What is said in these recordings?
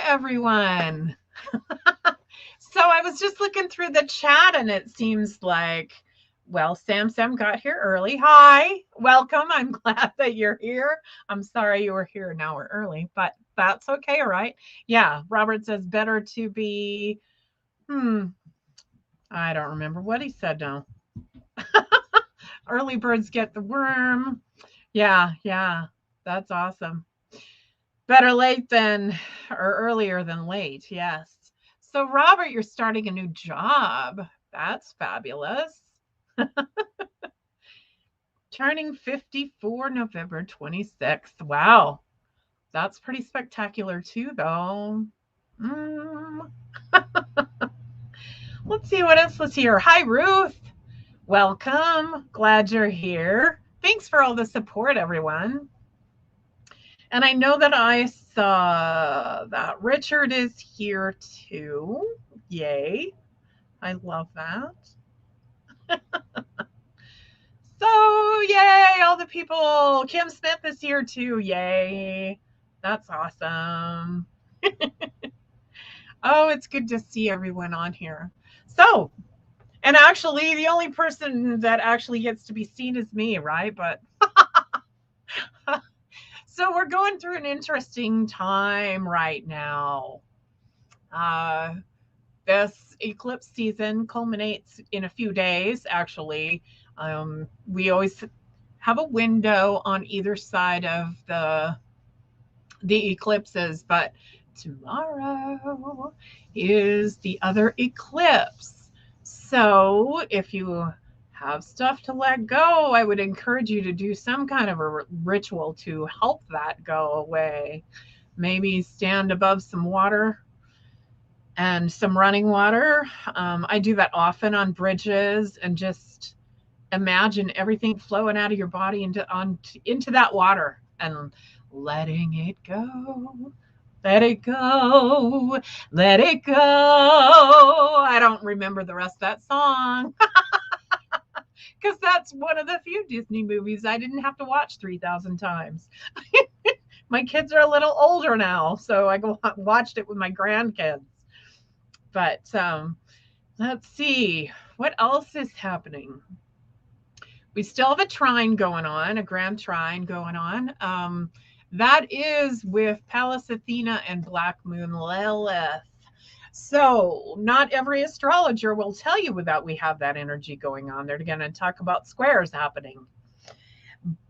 everyone. So I was just looking through the chat and it seems like, well, Sam got here early. Hi, welcome. I'm glad that you're here. I'm sorry you were here an hour early, but that's okay, all right? Yeah, Robert says better to be, I don't remember what he said now. Early birds get the worm. Yeah, that's awesome. Better late than, or earlier than late, yes. So, Robert, you're starting a new job. That's fabulous. Turning 54 November 26th. Wow. That's pretty spectacular, too, though. Mm. Let's see what else was here. Hi, Ruth. Welcome. Glad you're here. Thanks for all the support, everyone. And I know that I saw that Richard is here too. Yay. I love that. So, yay, all the people. Kim Smith is here too. Yay. That's awesome. Oh, it's good to see everyone on here. So, and actually, the only person that actually gets to be seen is me, right? But so we're going through an interesting time right now. This eclipse season culminates in a few days, actually. We always have a window on either side of the eclipses, but tomorrow is the other eclipse. So if you have stuff to let go, I would encourage you to do some kind of a ritual to help that go away. Maybe stand above some water and some running water. I do that often on bridges and just imagine everything flowing out of your body into that water and letting it go. Let it go. Let it go. I don't remember the rest of that song because that's one of the few Disney movies I didn't have to watch 3,000 times. My kids are a little older now, so I watched it with my grandkids. But let's see, what else is happening? We still have a trine going on, a grand trine going on. That is with Pallas Athena and Black Moon Lilith. So not every astrologer will tell you that we have that energy going on. They're going to talk about squares happening.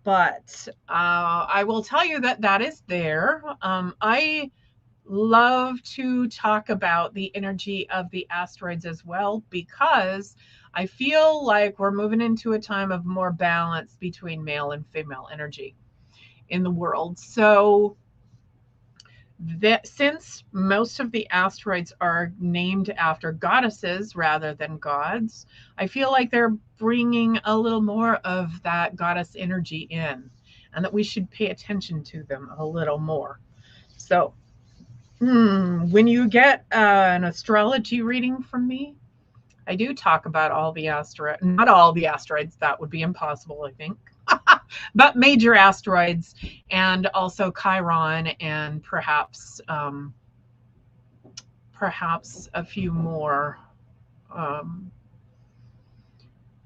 But I will tell you that that is there. I love to talk about the energy of the asteroids as well, because I feel like we're moving into a time of more balance between male and female energy in the world. So that since most of the asteroids are named after goddesses rather than gods, I feel like they're bringing a little more of that goddess energy in, and that we should pay attention to them a little more. So when you get an astrology reading from me, I do talk about all the asteroids, not all the asteroids, that would be impossible, I think, but major asteroids, and also Chiron, and perhaps a few more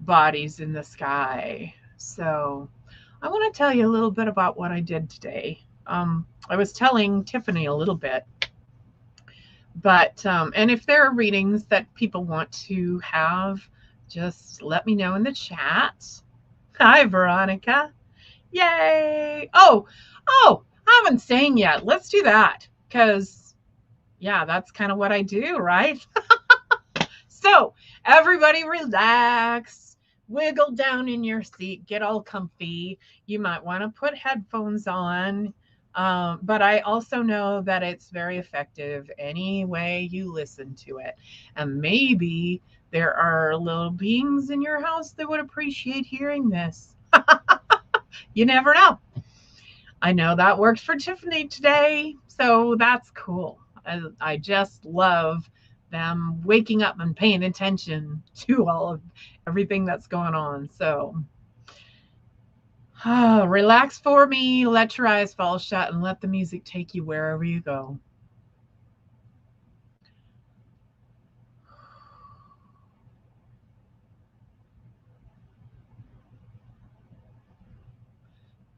bodies in the sky. So I want to tell you a little bit about what I did today. I was telling Tiffany a little bit. But, and if there are readings that people want to have, just let me know in the chat. Hi, Veronica. Yay. Oh, I haven't sang yet. Let's do that. Because, yeah, that's kind of what I do, right? So, everybody relax. Wiggle down in your seat. Get all comfy. You might want to put headphones on. But I also know that it's very effective any way you listen to it. And maybe there are little beings in your house that would appreciate hearing this. You never know. I know that worked for Tiffany today, so that's cool. I just love them waking up and paying attention to all of everything that's going on. So relax for me, let your eyes fall shut, and let the music take you wherever you go.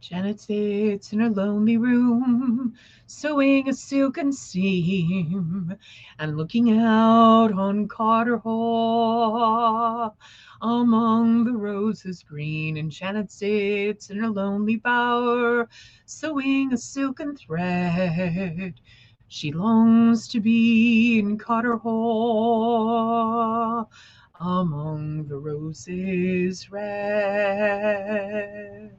Janet sits in her lonely room, sewing a silken seam, and looking out on Carter Hall. Among the roses green, and Janet sits in her lonely bower, sewing a silken thread. She longs to be in Carter Hall, among the roses red.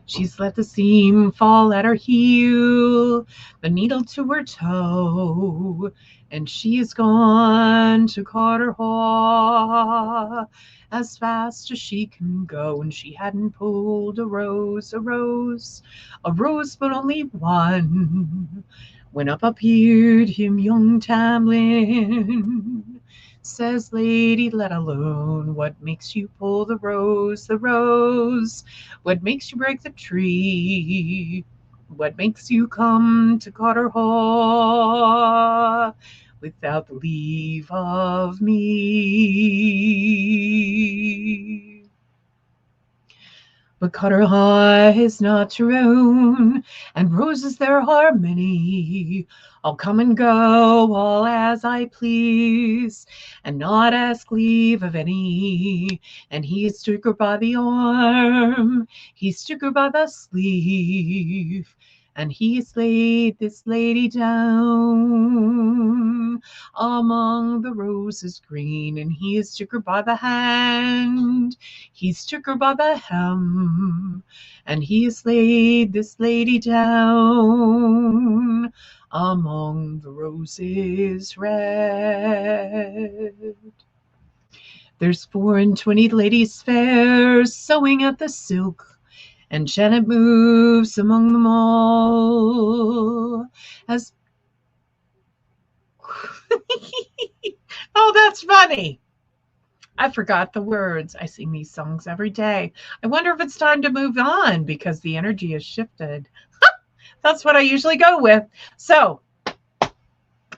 She's let the seam fall at her heel, the needle to her toe, and she is gone to Carter Hall as fast as she can go. And she hadn't pulled a rose, but only one, when up appeared him young Tamlin. Says, lady, let alone, what makes you pull the rose, what makes you break the tree, what makes you come to Carter Hall without the leave of me? But Carter High is not your own, and roses there are many. I'll come and go all as I please, and not ask leave of any. And he took her by the arm, he took her by the sleeve, and he's laid this lady down among the roses green, and he's took her by the hand, he's took her by the hem, and he's laid this lady down among the roses red. There's 24 ladies fair sewing at the silk, and Janet moves among them all as oh, that's funny. I forgot the words. I sing these songs every day. I wonder if it's time to move on because the energy has shifted. That's what I usually go with. So,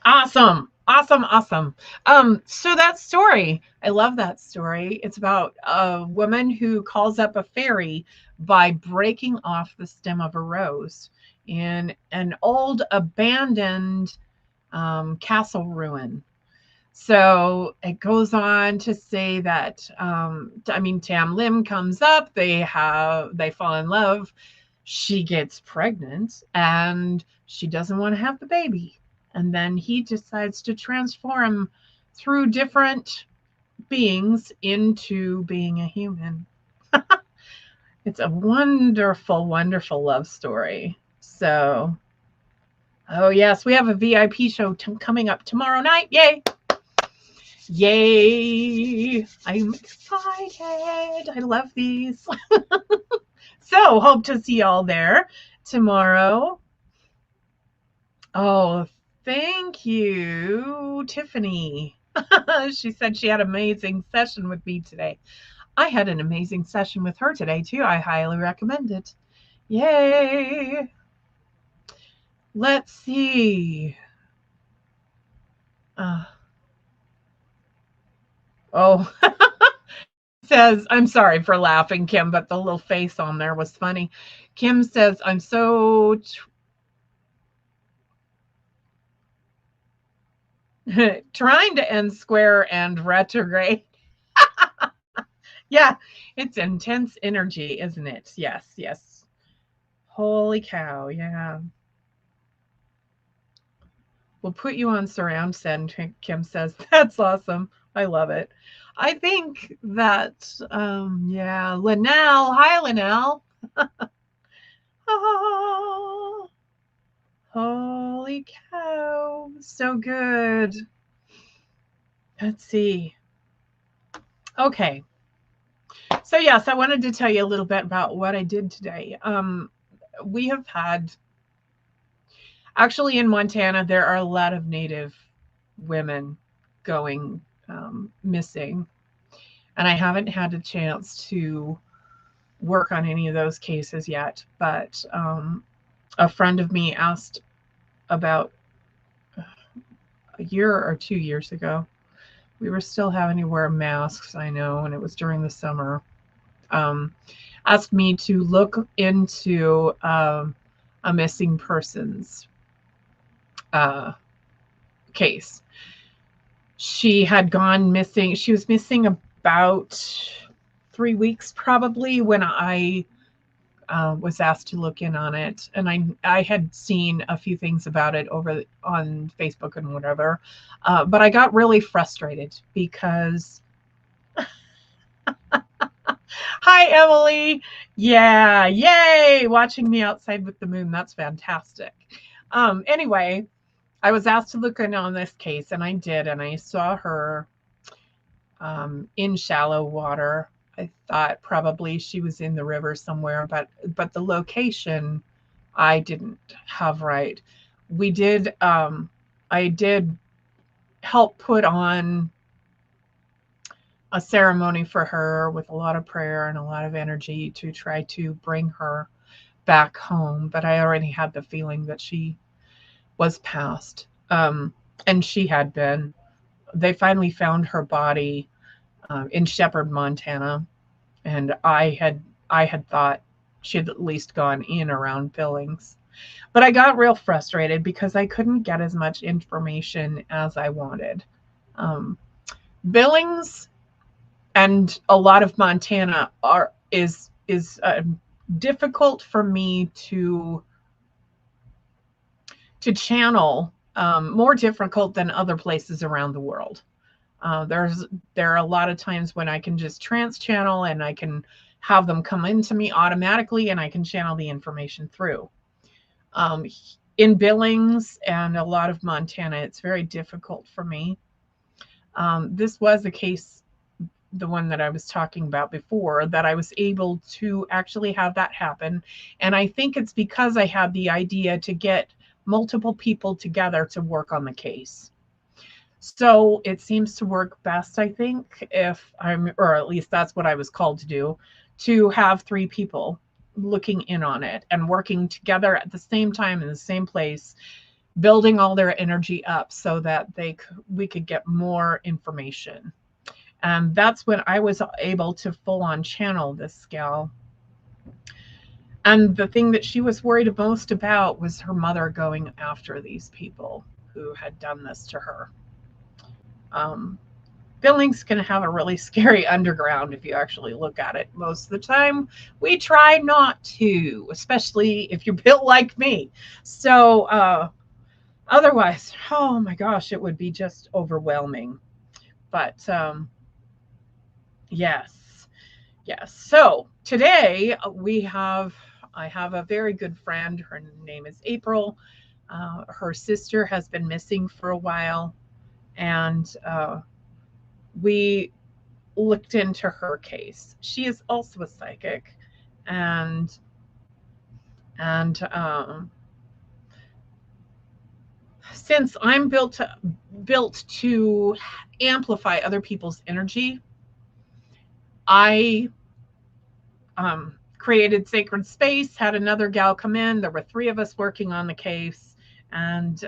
awesome. So that story, I love that story. It's about a woman who calls up a fairy by breaking off the stem of a rose in an old abandoned castle ruin. So it goes on to say that, Tam Lim comes up, they fall in love, she gets pregnant, and she doesn't want to have the baby. And then he decides to transform through different beings into being a human. It's a wonderful, wonderful love story. So, oh yes, we have a VIP show coming up tomorrow night. Yay! Yay! I'm excited. I love these. So, hope to see y'all there tomorrow. Oh, thank you, Tiffany. She said she had an amazing session with me today. I had an amazing session with her today, too. I highly recommend it. Yay! Let's see. Oh, says, I'm sorry for laughing, Kim, but the little face on there was funny. Kim says, I'm so trying to end square and retrograde. Yeah, it's intense energy, isn't it? Yes, yes. Holy cow, yeah. We'll put you on surround sound, Kim says. That's awesome. I love it. I think that, yeah, Linnell. Hi, Linnell. Oh, holy cow. So good. Let's see. Okay. So, yes, I wanted to tell you a little bit about what I did today. We have had, actually in Montana, there are a lot of Native women going missing. And I haven't had a chance to work on any of those cases yet. But a friend of me asked about a year or 2 years ago. We were still having to wear masks, I know, and it was during the summer. asked me to look into a missing persons case. She had gone missing. She was missing about 3 weeks probably when I was asked to look in on it, and I had seen a few things about it over on Facebook and whatever, but I got really frustrated because hi Emily, yeah, yay, watching me outside with the moon, that's fantastic. Anyway, I was asked to look in on this case, and I did, and I saw her in shallow water. I thought probably she was in the river somewhere, but the location I didn't have right. We did I did help put on a ceremony for her with a lot of prayer and a lot of energy to try to bring her back home, but I already had the feeling that she was passed. And she had been. They finally found her body in Shepherd, Montana, and I had thought she had at least gone in around Billings. But I got real frustrated because I couldn't get as much information as I wanted. Billings and a lot of Montana is difficult for me to channel, more difficult than other places around the world. There are a lot of times when I can just trance channel and I can have them come into me automatically and I can channel the information through. In Billings and a lot of Montana, it's very difficult for me. This was a case, the one that I was talking about before, that I was able to actually have that happen. And I think it's because I had the idea to get multiple people together to work on the case. So it seems to work best, I think, or at least that's what I was called to do, to have 3 people looking in on it and working together at the same time in the same place, building all their energy up so that we could get more information. And that's when I was able to full on channel this gal. And the thing that she was worried most about was her mother going after these people who had done this to her. Billings can have a really scary underground if you actually look at it. Most of the time, we try not to, especially if you're built like me. So otherwise, oh my gosh, it would be just overwhelming. But yes. So today I have a very good friend. Her name is April. Her sister has been missing for a while, and we looked into her case. She is also a psychic, and since I'm built to amplify other people's energy, I created sacred space, had another gal come in. There were 3 of us working on the case, and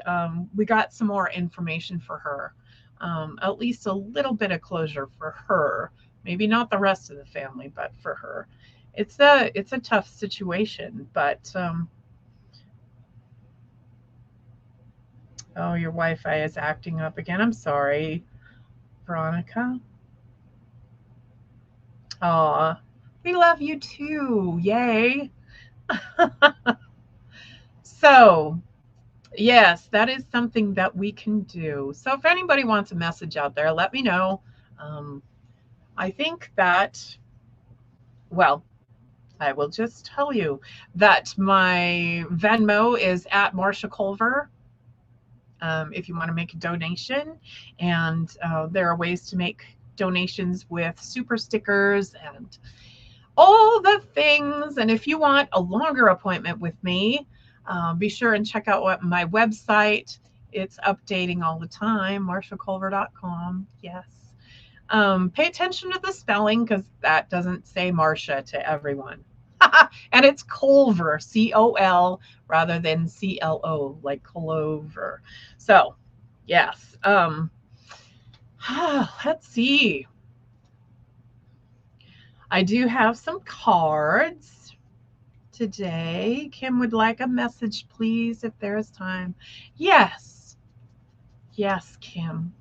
we got some more information for her. At least a little bit of closure for her. Maybe not the rest of the family, but for her. It's a tough situation, but oh, your Wi-Fi is acting up again. I'm sorry, Veronica. Aw, we love you too. Yay. So yes, that is something that we can do. So if anybody wants a message out there, let me know. I think that, well, I will just tell you that my Venmo is at Marcia Colver. If you want to make a donation, and there are ways to make donations with super stickers and all the things. And if you want a longer appointment with me, be sure and check out my website. It's updating all the time, marciacolver.com. Yes. Pay attention to the spelling, because that doesn't say Marcia to everyone. And it's Colver, C-O-L, rather than C-L-O, like Clover. So, yes. Let's see. I do have some cards today. Kim would like a message, please, if there is time. Yes. Yes, Kim.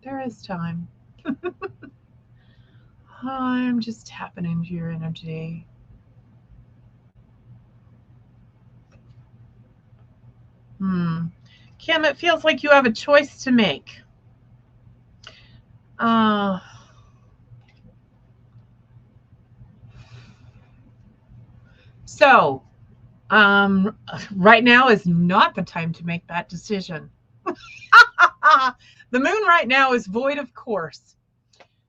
There is time. I'm just tapping into your energy. Kim, it feels like you have a choice to make. Uh, so, right now is not the time to make that decision. The moon right now is void of course.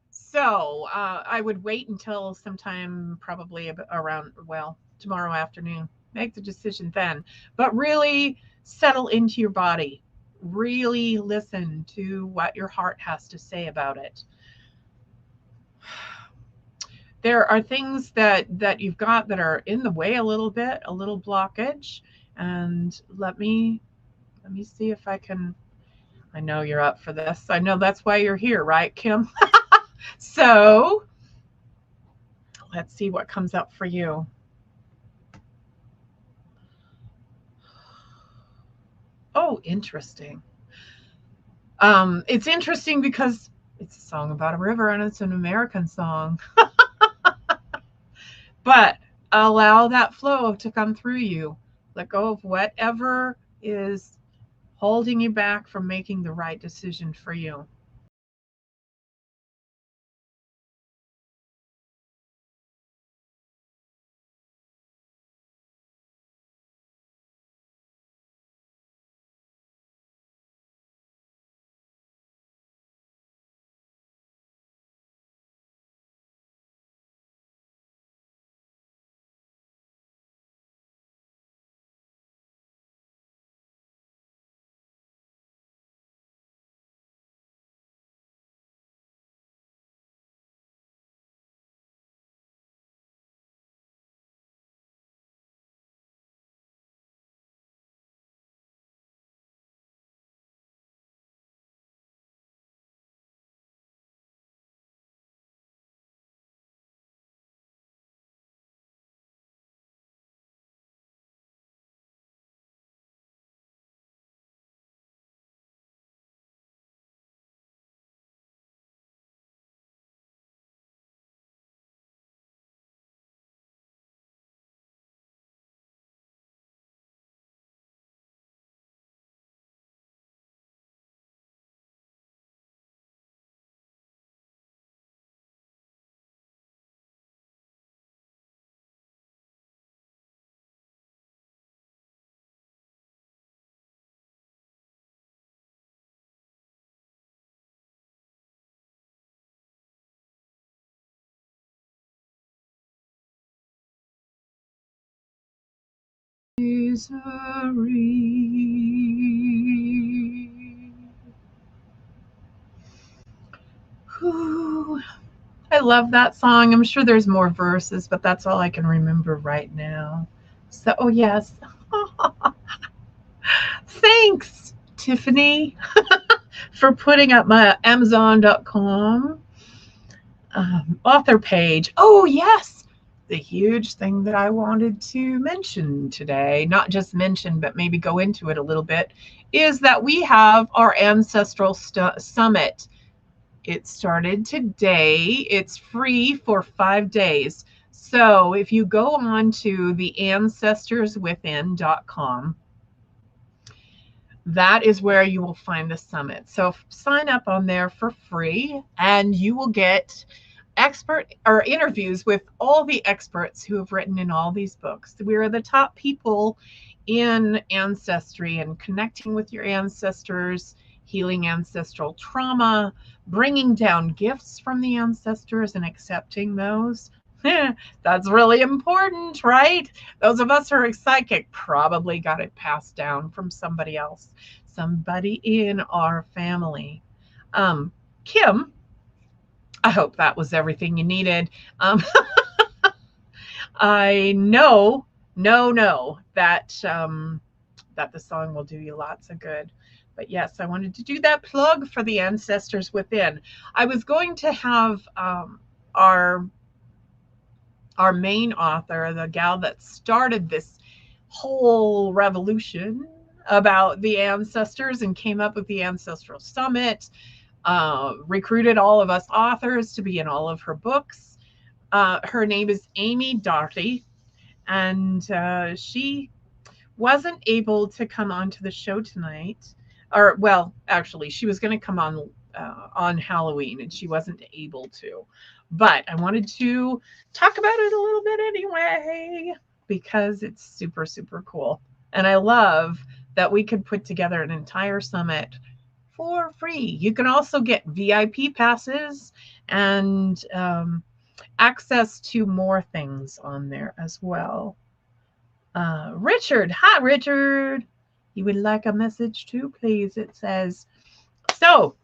So I would wait until sometime probably around, well, tomorrow afternoon. Make the decision then. But really settle into your body. Really listen to what your heart has to say about it. There are things that you've got that are in the way a little bit, a little blockage. And let me see if I can. I know you're up for this. I know that's why you're here, right, Kim? So let's see what comes up for you. Oh, interesting. It's interesting because it's a song about a river and it's an American song. But allow that flow to come through you. Let go of whatever is holding you back from making the right decision for you. Misery. Whew. I love that song. I'm sure there's more verses, but that's all I can remember right now. So, oh, yes. Thanks, Tiffany, for putting up my Amazon.com author page. Oh, yes. The huge thing that I wanted to mention today, not just mention, but maybe go into it a little bit, is that we have our Ancestral Summit. It started today. It's free for 5 days. So if you go on to the ancestorswithin.com, that is where you will find the summit. So sign up on there for free and you will get expert or interviews with all the experts who have written in all these books. We are the top people in ancestry and connecting with your ancestors, healing ancestral trauma, bringing down gifts from the ancestors and accepting those. That's really important, right? Those of us who are psychic probably got it passed down from somebody else, somebody in our family. Kim, I hope that was everything you needed. I know that that the song will do you lots of good. But yes, I wanted to do that plug for the Ancestors Within. I was going to have our our main author, the gal that started this whole revolution about the ancestors and came up with the Ancestral Summit, recruited all of us authors to be in all of her books. Her name is Amy Doherty, and she wasn't able to come onto the show tonight. Or, well, actually, she was going to come on Halloween, and she wasn't able to. But I wanted to talk about it a little bit anyway, because it's super, super cool. And I love that we could put together an entire summit for free. You can also get VIP passes and access to more things on there as well. Richard, hi, Richard. You would like a message too, please? It says, so,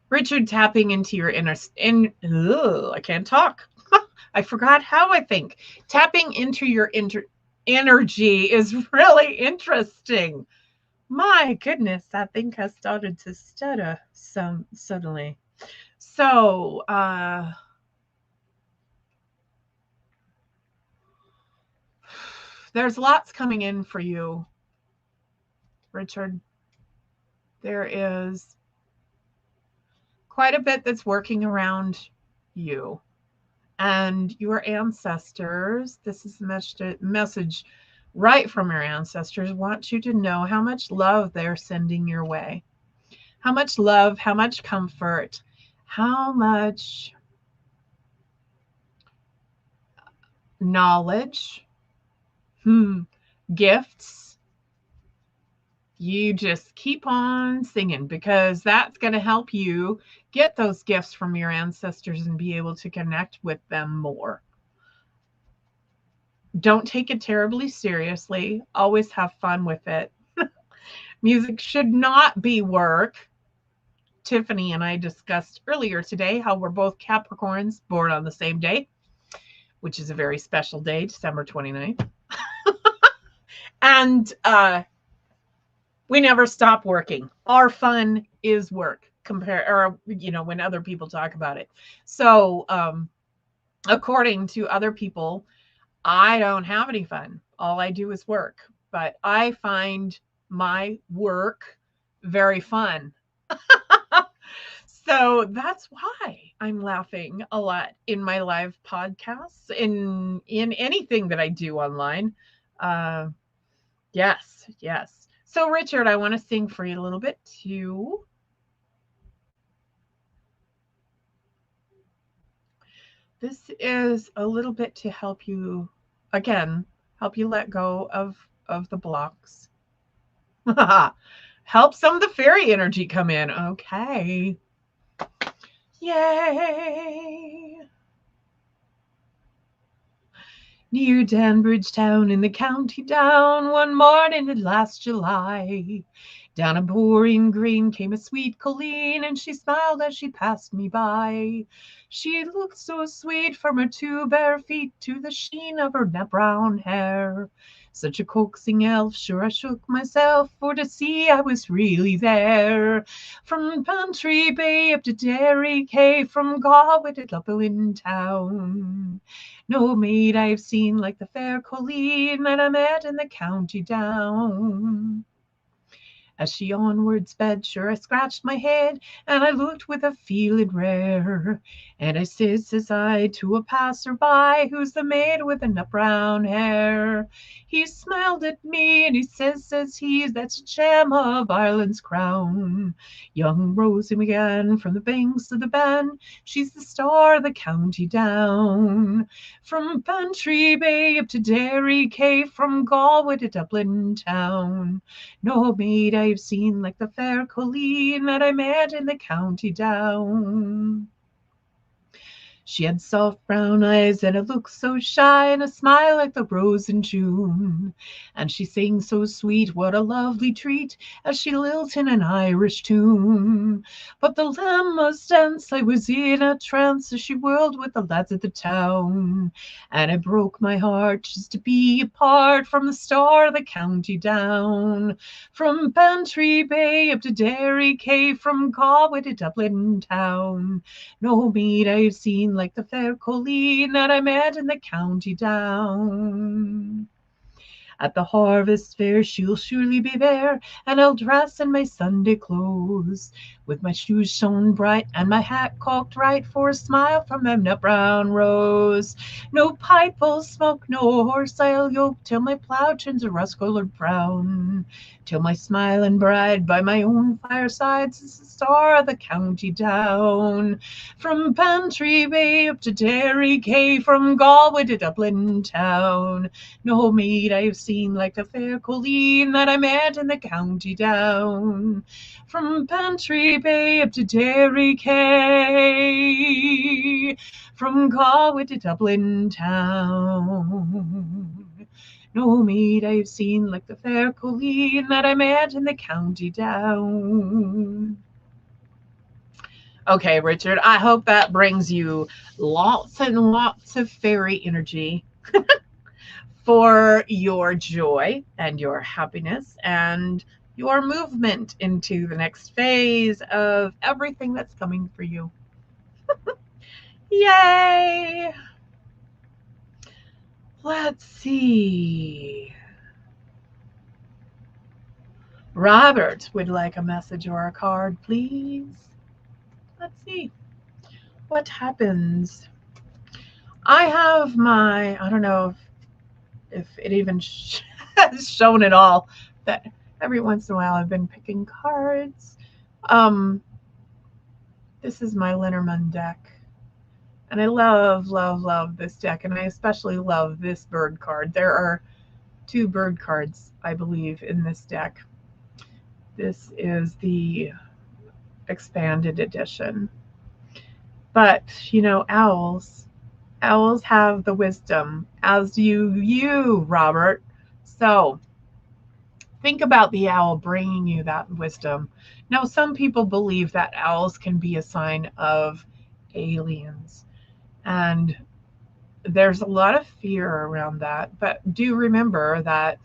Richard, tapping into your I can't talk. I forgot how I think. Tapping into your energy is really interesting. My goodness, I think I started to stutter suddenly. So, there's lots coming in for you, Richard. There is quite a bit that's working around you and your ancestors. This is a message right from your ancestors. Want you to know how much love they're sending your way. How much love, how much comfort, how much knowledge, gifts. You just keep on singing, because that's going to help you get those gifts from your ancestors and be able to connect with them more. Don't take it terribly seriously. Always have fun with it. Music should not be work. Tiffany and I discussed earlier today how we're both Capricorns, born on the same day, which is a very special day, December 29th. And we never stop working. Our fun is work, when other people talk about it. So, according to other people, I don't have any fun. All I do is work. But I find my work very fun. So that's why I'm laughing a lot in my live podcasts, in anything that I do online. Yes. So, Richard, I want to sing for you a little bit too. This is a little bit to help you, again, help you let go of the blocks. Help some of the fairy energy come in. Okay. Yay. Near Danbridge town in the county down, one morning at last July, down a pouring green came a sweet colleen, and she smiled as she passed me by. She looked so sweet from her two bare feet to the sheen of her brown hair. Such a coaxing elf, sure I shook myself for to see I was really there. From Bantry Bay up to Derry Cay, from Galway to Dublin town. No maid I've seen like the fair colleen that I met in the county down. As she onward sped, sure I scratched my head, and I looked with a feeling rare. And I says I, to a passer-by, who's the maid with the nut brown hair? He smiled at me, and he says he, that's a gem of Ireland's crown. Young Rosie McGann from the banks of the Bann, she's the star of the county down. From Bantry Bay up to Derry Cay, from Galway to Dublin town. No maid I've seen like the fair colleen that I met in the county down. She had soft brown eyes and a look so shy and a smile like the rose in June. And she sang so sweet, what a lovely treat, as she lilt in an Irish tune. But the Lammas dance, I was in a trance as she whirled with the lads of the town. And it broke my heart just to be apart from the star of the county down. From Bantry Bay up to Derry Cay, from Galway to Dublin town. No maid I've seen like the fair Colleen that I met in the county down. At the harvest fair she'll surely be there, and I'll dress in my Sunday clothes, with my shoes shone bright and my hat cocked right for a smile from them nut brown rose. No pipe will smoke, no horse I'll yoke, till my plough turns a rust-colored brown, till my smiling bride by my own fireside is the star of the county down. From Bantry Bay up to Derry Cay, from Galway to Dublin town. No maid I've seen like the fair Colleen that I met in the county down. From Bantry Bay up to Derry Cay, from Galway to Dublin town. No maid I've seen like the fair Colleen that I met in the county down. Okay, Richard, I hope that brings you lots and lots of fairy energy for your joy and your happiness and your movement into the next phase of everything that's coming for you. Yay! Let's see. Robert would like a message or a card, please. Let's see. What happens? I have my, I don't know if it even has shown at all, that every once in a while I've been picking cards. This is my Lenormand deck. And I love, love, love this deck. And I especially love this bird card. There are 2 bird cards, I believe, in this deck. This is the expanded edition. But, you know, owls have the wisdom, as do you, Robert. So think about the owl bringing you that wisdom. Now, some people believe that owls can be a sign of aliens. And there's a lot of fear around that. But do remember that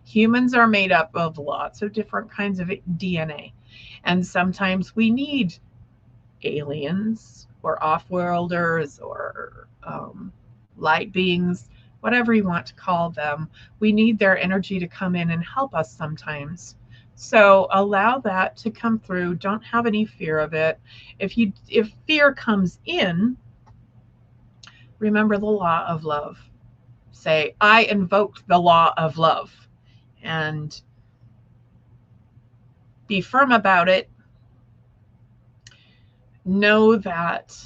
humans are made up of lots of different kinds of DNA. And sometimes we need aliens or off-worlders or light beings, whatever you want to call them. We need their energy to come in and help us sometimes. So allow that to come through. Don't have any fear of it. If fear comes in, remember the law of love. Say, I invoked the law of love, and be firm about it. Know that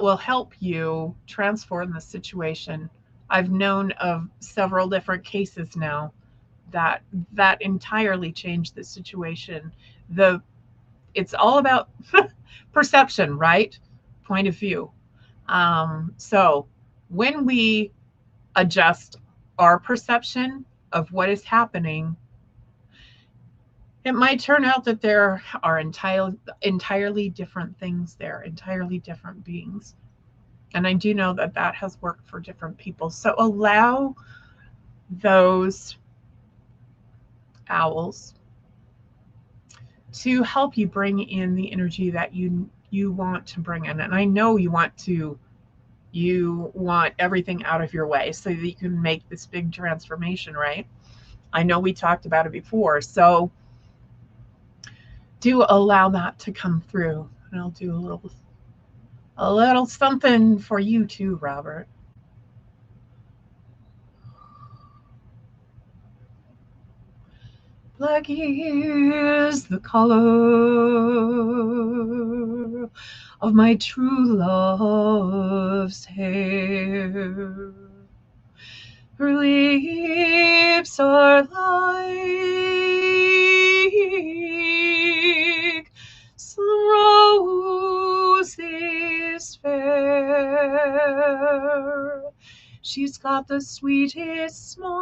will help you transform the situation. I've known of several different cases now that entirely changed the situation. It's all about perception, right? Point of view. So when we adjust our perception of what is happening, it might turn out that there are entirely different things there, entirely different beings. And I do know that has worked for different people. So allow those owls to help you bring in the energy that you want to bring in. And I know you want everything out of your way so that you can make this big transformation, right? I know we talked about it before. So do allow that to come through. And I'll do a little something for you too, Robert. Black is the color of my true love's hair. Her lips are like some rose She's got the sweetest smile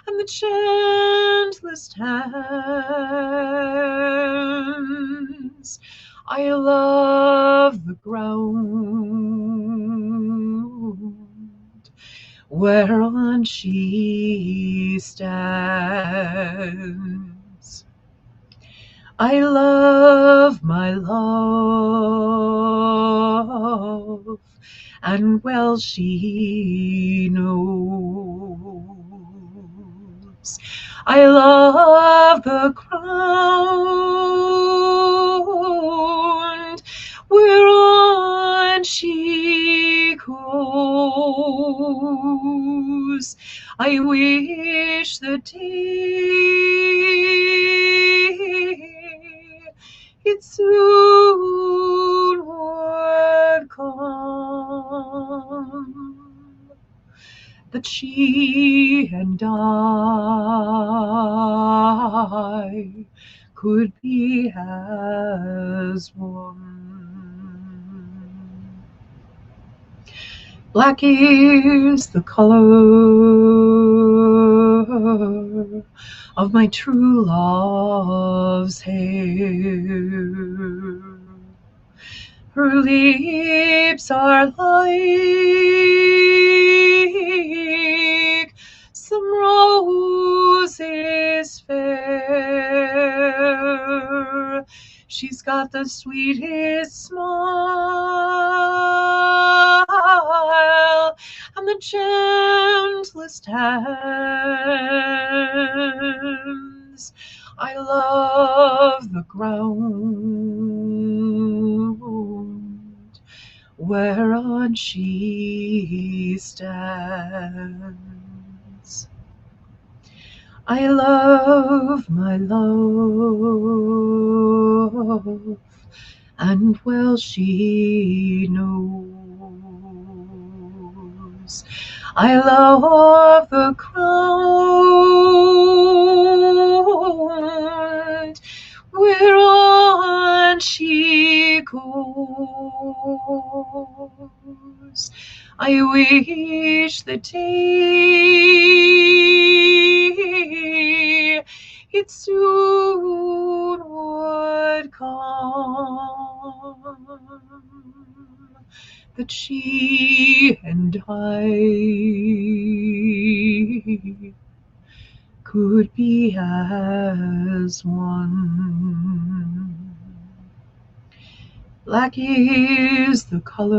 and the gentlest hands. I love the ground whereon she stands. I love my love, and well she knows. I love the ground whereon she goes. I wish the day it soon would come, that she and I could be as one. Black is the color of my true love's hair. Her lips are like some roses fair. She's got the sweetest smile and the gentlest hands. I love the ground whereon she stands. I love my love, and well she knows. I love the ground whereon she goes. I wish the day it soon would come, that she and I could be as one. Black is the color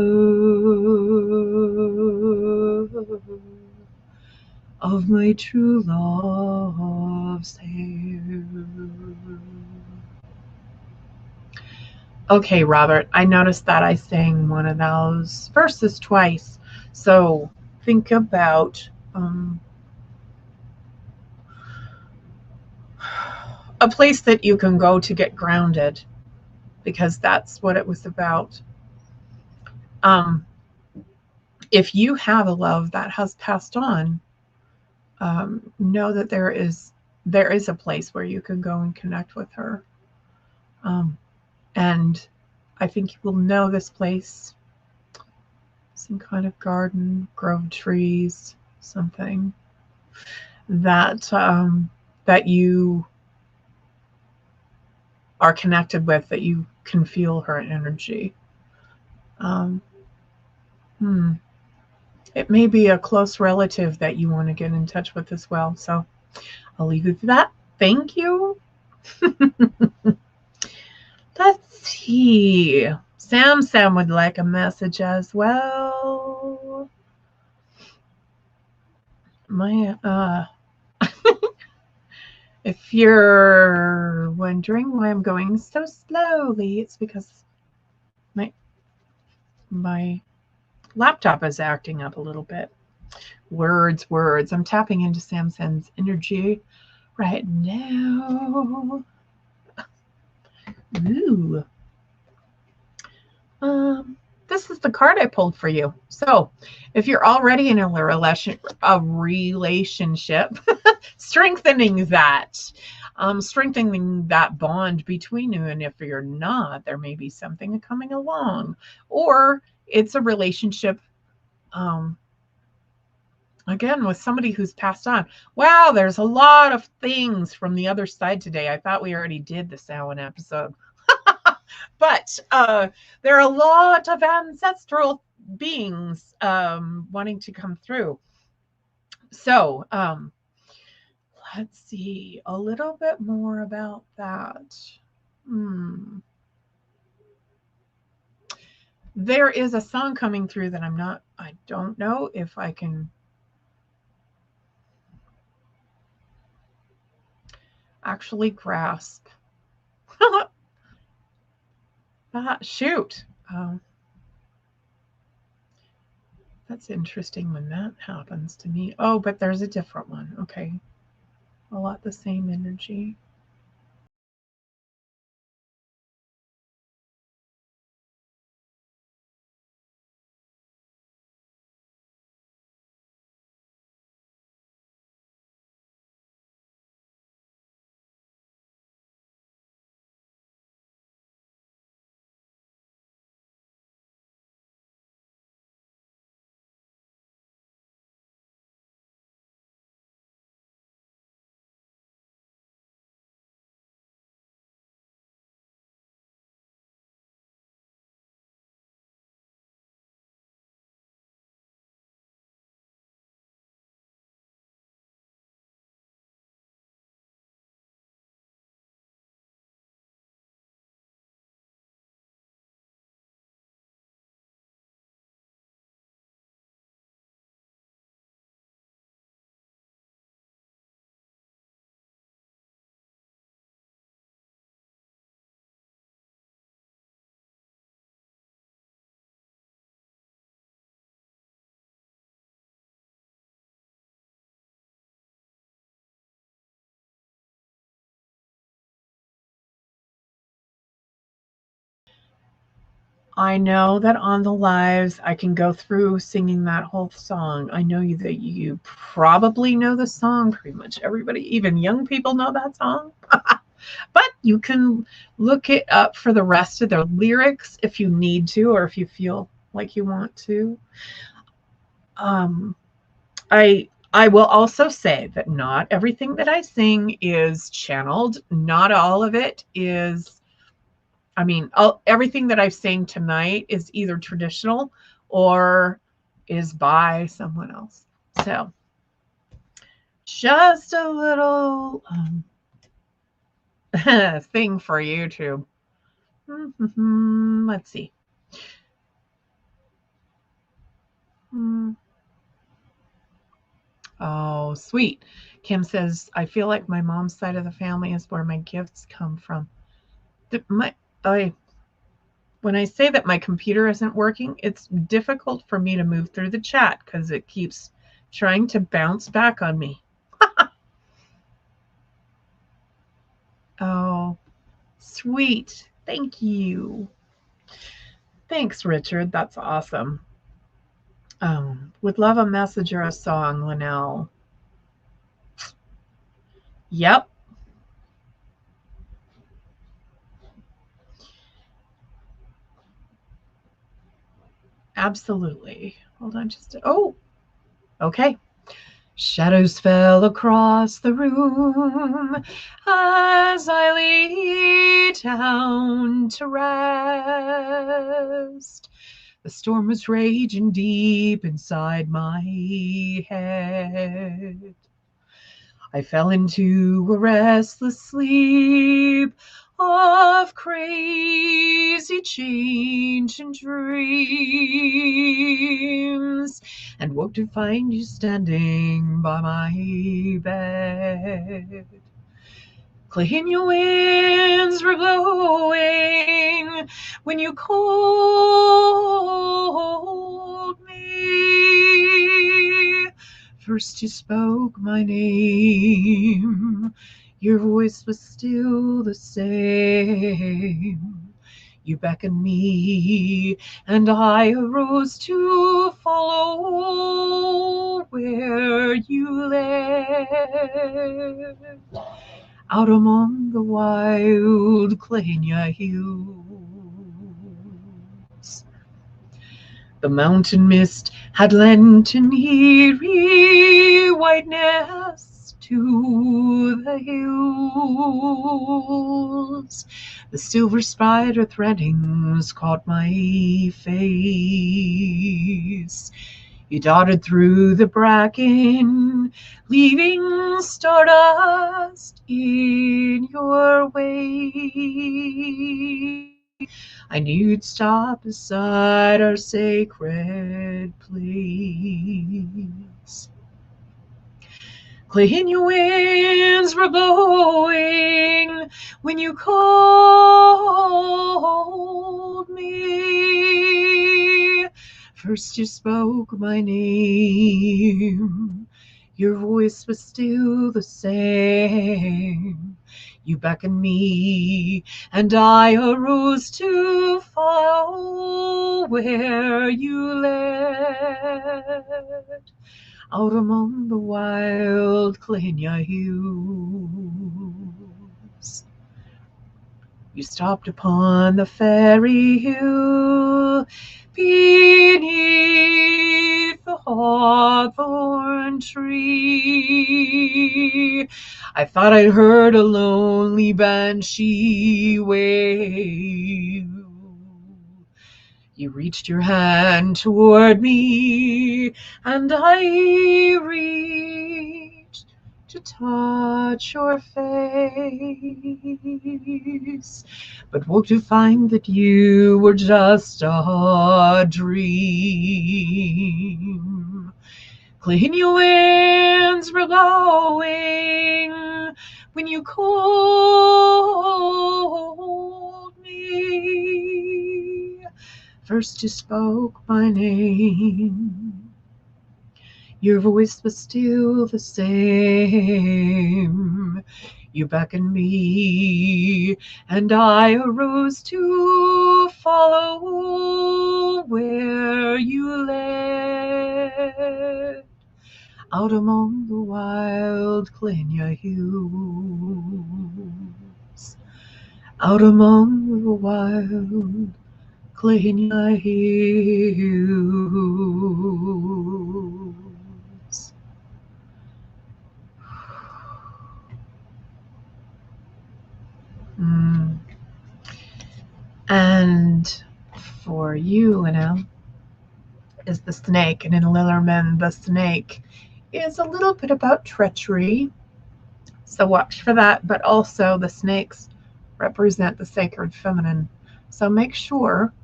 of my true love's hair. Okay, Robert, I noticed that I sang one of those verses twice. So think about a place that you can go to get grounded, because that's what it was about. If you have a love that has passed on, know that there is a place where you can go and connect with her. And I think you will know this place. Some kind of garden, grove trees, something that that you are connected with, that you can feel her energy. It may be a close relative that you want to get in touch with as well. So I'll leave it to that. Thank you. Let's see. Sam would like a message as well. If you're wondering why I'm going so slowly, it's because my laptop is acting up a little bit. Words. I'm tapping into Sam's energy right now. Ooh. This is the card I pulled for you. So if you're already in a relationship, strengthening that bond between you. And if you're not, there may be something coming along. Or it's a relationship, again, with somebody who's passed on. Wow, there's a lot of things from the other side today. I thought we already did the Samhain episode. But there are a lot of ancestral beings wanting to come through. So let's see a little bit more about that. There is a song coming through that I don't know if I can actually grasp. Shoot. That's interesting when that happens to me. Oh, but there's a different one. Okay. A lot the same energy. I know that on the lives I can go through singing that whole song. I know that you probably know the song. Pretty much everybody, even young people, know that song. But you can look it up for the rest of the lyrics if you need to, or if you feel like you want to. I will also say that not everything that I sing is channeled. Not all of it is. I mean, everything that I've sang tonight is either traditional or is by someone else. So, just a little thing for YouTube. Let's see. Oh, sweet. Kim says, I feel like my mom's side of the family is where my gifts come from. When I say that my computer isn't working, it's difficult for me to move through the chat because it keeps trying to bounce back on me. Oh, sweet. Thank you. Thanks, Richard. That's awesome. Would love a message or a song, Linnell. Yep. Absolutely. Hold on okay. Shadows fell across the room as I lay down to rest. The storm was raging deep inside my head. I fell into a restless sleep of crazy changing dreams, and woke to find you standing by my bed. Clean your winds were blowing when you called me. First you spoke my name, your voice was still the same. You beckoned me, and I arose to follow where you led. Out among the wild Clania hills. The mountain mist had lent an eerie whiteness to the hills. The silver spider threadings caught my face. You darted through the bracken, leaving stardust in your wake. I knew you'd stop beside our sacred place. Clean winds were blowing when you called me. First you spoke my name. Your voice was still the same. You beckoned me, and I arose to follow where you led, out among the wild Clinia hills. You stopped upon the fairy hill beneath the hawthorn tree. I thought I heard a lonely banshee wail. You reached your hand toward me, and I reached to touch your face, but woke to find that you were just a dream. Clean your winds were blowing when you called me. First you spoke my name. Your voice was still the same. You beckoned me, and I arose to follow where you led, out among the wild Clinia hills, out among the wild Clinia hills. And for you, is the snake. And in Lillerman, the snake is a little bit about treachery. So watch for that. But also the snakes represent the sacred feminine. So make sure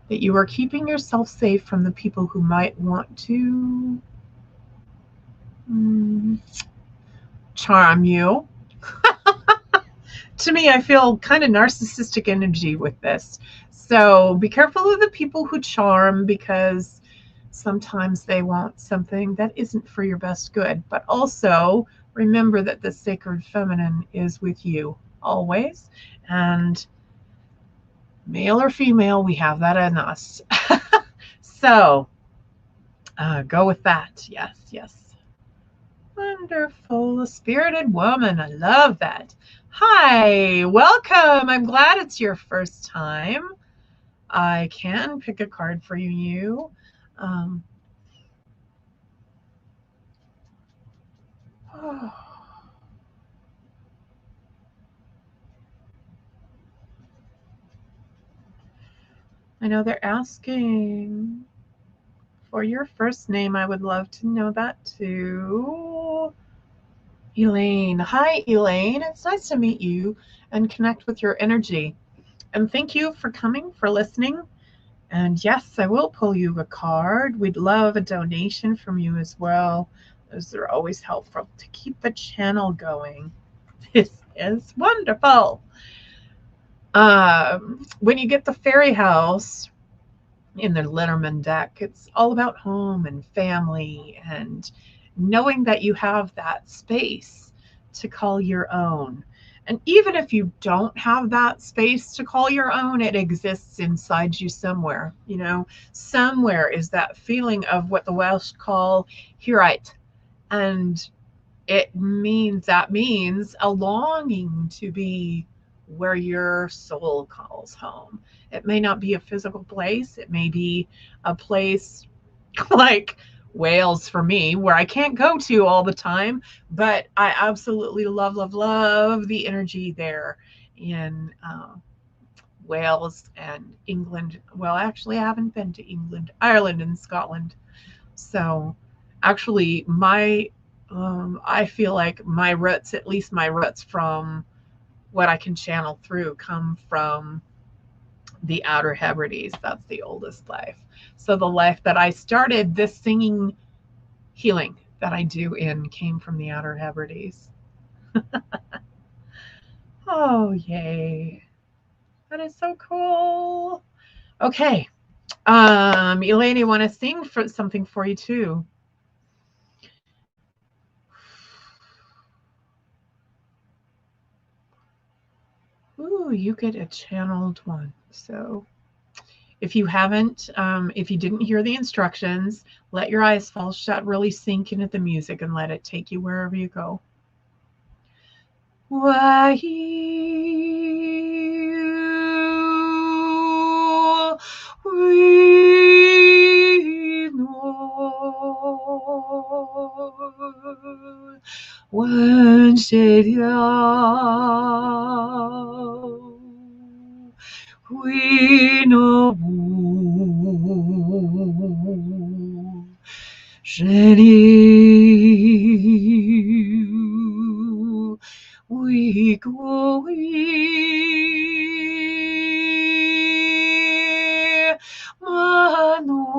that you are keeping yourself safe from the people who might want to charm you. To me, I feel kind of narcissistic energy with this. So be careful of the people who charm, because sometimes they want something that isn't for your best good. But also remember that the sacred feminine is with you always. And male or female, we have that in us. So go with that. Yes, yes. Wonderful. A spirited woman. I love that. Hi, welcome. I'm glad it's your first time. I can pick a card for you. I know they're asking for your first name. I would love to know that too. Elaine. Hi, Elaine. It's nice to meet you and connect with your energy. And thank you for coming, for listening. And yes, I will pull you a card. We'd love a donation from you as well. Those are always helpful to keep the channel going. This is wonderful. When you get the fairy house in the Litterman deck, it's all about home and family and knowing that you have that space to call your own. And even if you don't have that space to call your own, it exists inside you somewhere. You know, somewhere is that feeling of what the Welsh call hiraeth. And it means a longing to be where your soul calls home. It may not be a physical place. It may be a place like Wales for me, where I can't go to all the time, but I absolutely love, love, love the energy there in Wales and England. Well, actually, I haven't been to England, Ireland, and Scotland. So, actually, I feel like my roots, at least my roots from what I can channel through, come from the Outer Hebrides. That's the oldest life. So the life that I started this singing healing that I do in came from the Outer Hebrides. Oh, yay. That is so cool. Okay. Elaine, I want to sing for something for you too. Ooh, you get a channeled one. So if you haven't, if you didn't hear the instructions, let your eyes fall shut, really sink into the music and let it take you wherever you go. Why we know one we know we go mano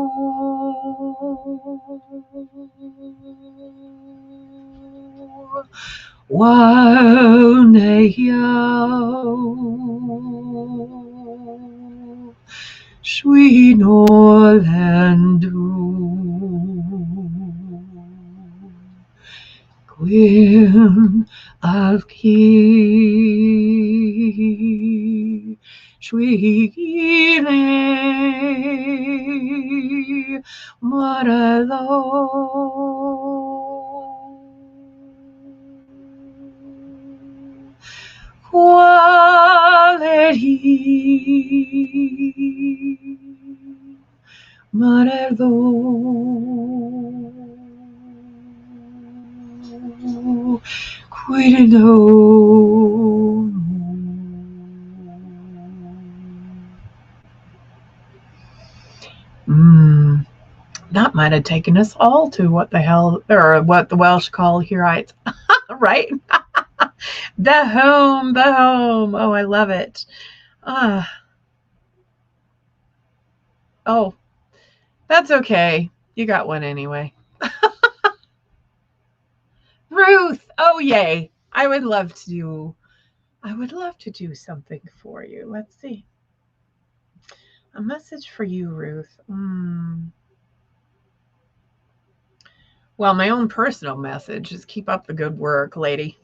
Sweet Orlando, Queen of Kings, sweetly, quality, Marerdo, Quirido. That might have taken us all to what the hell, or what the Welsh call Heights, right? The home, the home. Oh, I love it. Oh, that's okay. You got one anyway. Ruth. Oh, yay. I would love to do something for you. Let's see. A message for you, Ruth. Well, my own personal message is keep up the good work, lady.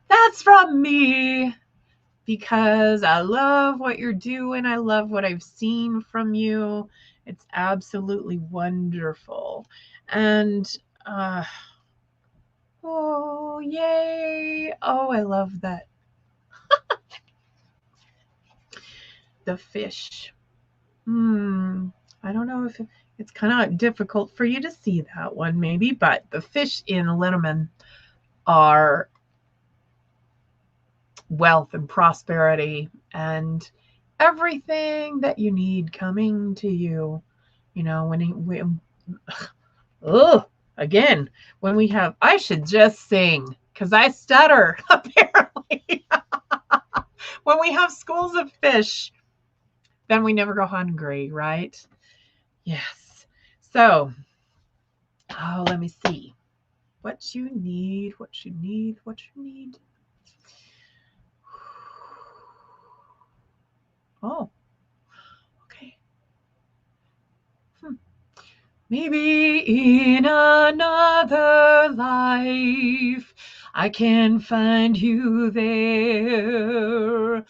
That's from me, because I love what you're doing. I love what I've seen from you. It's absolutely wonderful. And, oh, yay. Oh, I love that. The fish. I don't know if it's kind of difficult for you to see that one, maybe, but the fish in Linneman are wealth and prosperity and everything that you need coming to you. You know, again, when we have, I should just sing because I stutter, apparently. When we have schools of fish, then we never go hungry, right? Yes. So, let me see. What you need. Oh, okay. Maybe in another life I can find you there.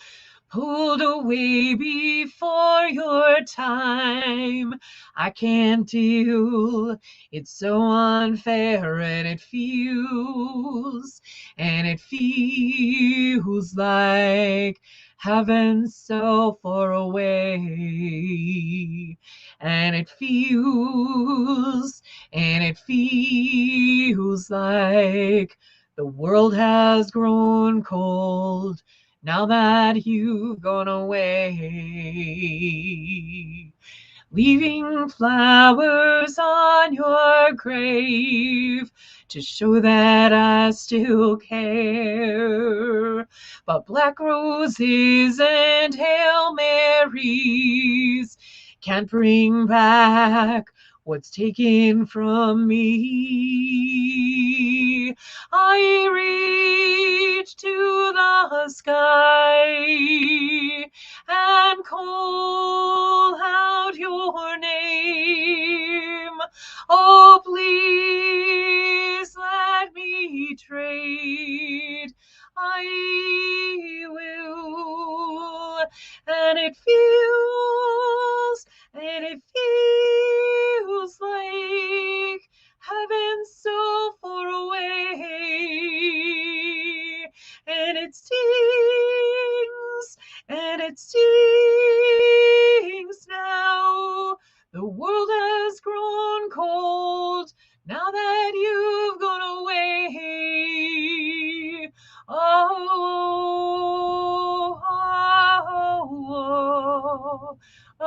pulled away before your time. I can't deal, it's so unfair, and it feels like heaven's so far away. And it feels like the world has grown cold now that you've gone away, leaving flowers on your grave to show that I still care. But black roses and Hail Marys can't bring back what's taken from me. I reach to the sky and call out your name. Oh, please let me trade. I will. And it feels like heaven's so far away. And it stings now. The world has grown cold now that you've gone away. Oh, oh, oh, oh, oh.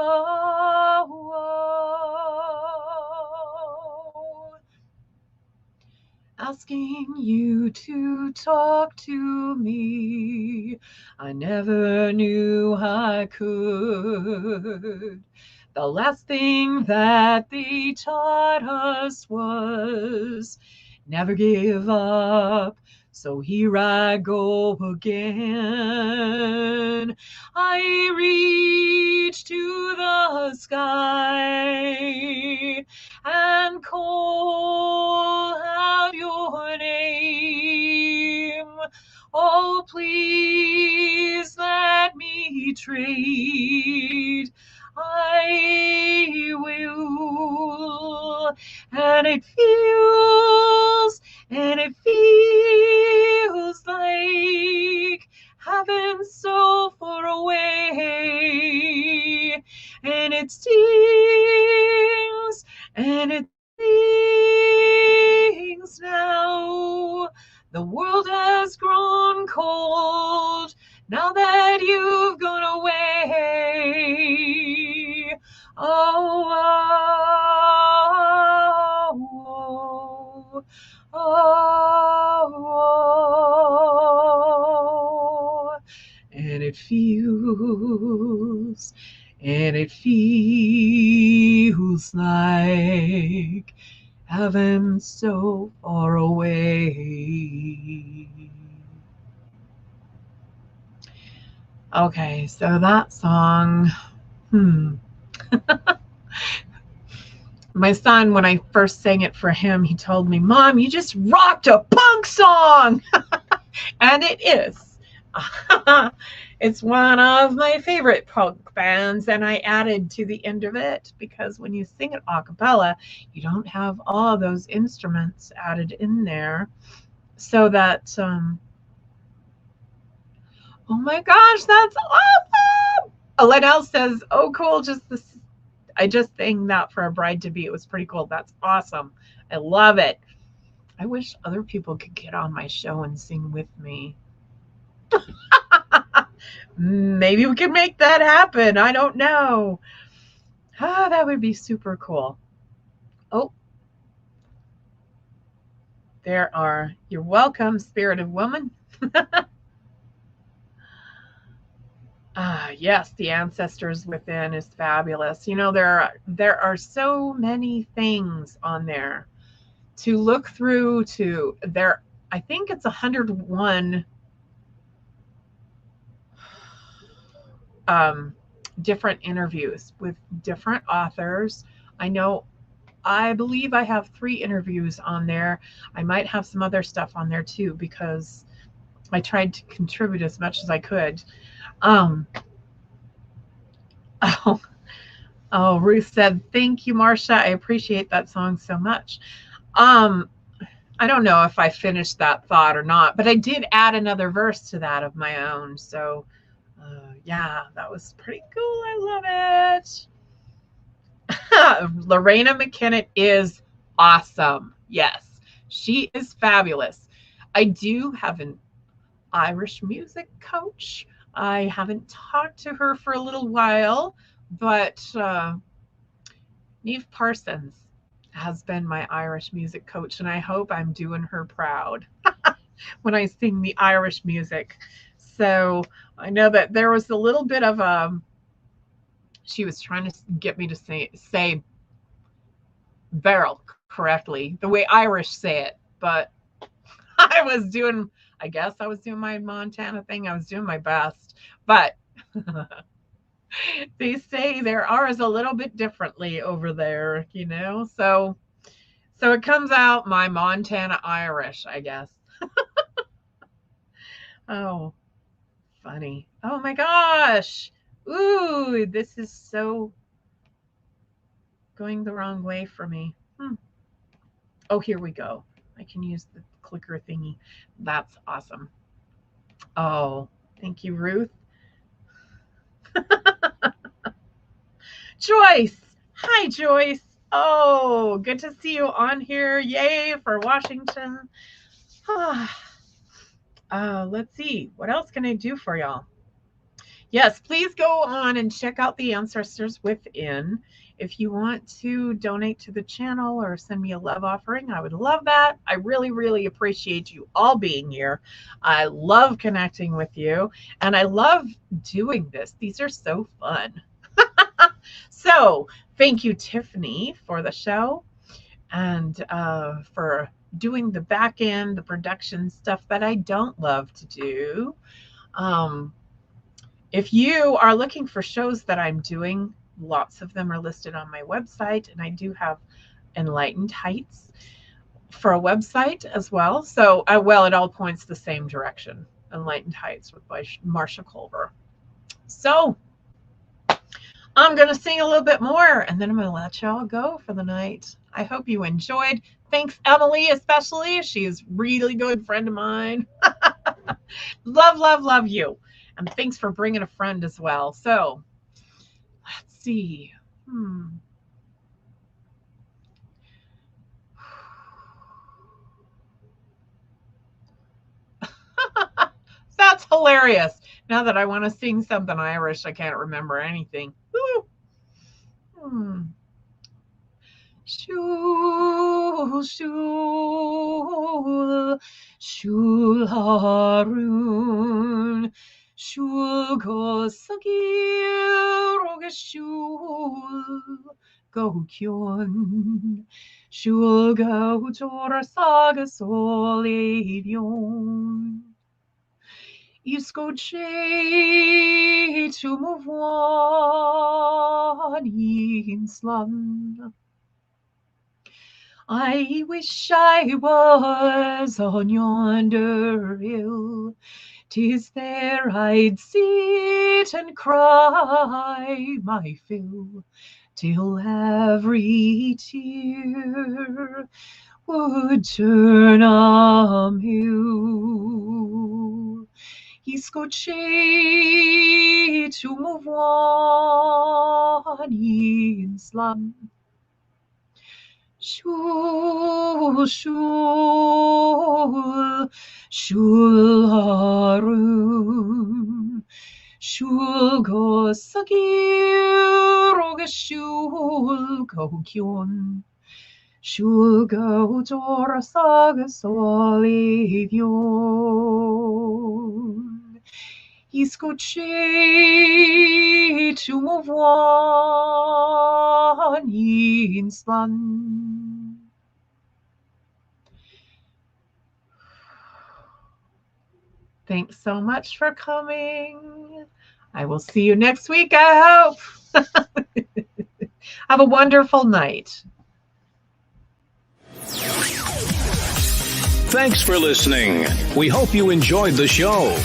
Asking you to talk to me, I never knew I could. The last thing that they taught us was never give up. So here I go again. I reach to the sky and call out your name. Oh, please let me trade. I will. And it feels like heaven's so far away. And it stings now. The world has grown cold now that you've gone away. Oh, oh, oh, oh, oh. And it feels like heaven's so far away. Okay, so that song, my son, when I first sang it for him, he told me, Mom, you just rocked a punk song. And it is. It's one of my favorite punk bands, and I added to the end of it because when you sing it a cappella, you don't have all those instruments added in there. So that, oh my gosh, that's awesome! Liddell says, oh, cool, I just sang that for a bride-to-be. It was pretty cool. That's awesome. I love it. I wish other people could get on my show and sing with me. Maybe we can make that happen. I don't know. That would be super cool. Oh, you're welcome, spirited woman. Yes, the ancestors within is fabulous. You know, there are so many things on there to look through. I think it's 101 different interviews with different authors. I believe I have 3 interviews on there. I might have some other stuff on there too, because I tried to contribute as much as I could. Um, oh, Ruth said, thank you, Marcia. I appreciate that song so much. I don't know if I finished that thought or not, but I did add another verse to that of my own. So, yeah, that was pretty cool. I love it. Lorena McKinnon is awesome. Yes, she is fabulous. I do have an Irish music coach. I haven't talked to her for a little while, but Neve Parsons has been my Irish music coach, and I hope I'm doing her proud when I sing the Irish music. So I know that there was a little bit of she was trying to get me to say barrel correctly, the way Irish say it, but I guess I was doing my Montana thing. I was doing my best, but they say their R is a little bit differently over there, so it comes out my Montana Irish, I guess. Oh, funny. Oh my gosh. Ooh, this is so going the wrong way for me. Oh, here we go. I can use the clicker thingy. That's awesome. Oh, thank you, Ruth. Joyce. Hi, Joyce. Oh, good to see you on here. Yay for Washington. Let's see. What else can I do for y'all? Yes, please go on and check out the Ancestors Within. If you want to donate to the channel or send me a love offering, I would love that. I really, really appreciate you all being here. I love connecting with you, and I love doing this. These are so fun. So thank you, Tiffany, for the show and for doing the back end, the production stuff that I don't love to do. If you are looking for shows that I'm doing, lots of them are listed on my website, and I do have Enlightened Heights for a website as well. So, well, it all points the same direction. Enlightened Heights by Marcia Colver. So, I'm going to sing a little bit more, and then I'm going to let y'all go for the night. I hope you enjoyed. Thanks, Emily, especially. She's a really good friend of mine. Love, love, love you. And thanks for bringing a friend as well. So, let's see. That's hilarious. Now that I want to sing something Irish, I can't remember anything. Shul, shul, shul harun, shul gosagir, shul go kyon, shul go jor sagas olivion. Iskoche to move on in slum. I wish I was on yonder hill, 'tis there I'd sit and cry my fill, till every tear would turn a mill. Iskoche to move on in slum. Shul, shul, shul harun, shul gosagir, shul go kyon, shul go jor sagas olivion. Iskoche to move on in slum. Thanks so much for coming. I will see you next week, I hope. Have a wonderful night. Thanks for listening. We hope you enjoyed the show.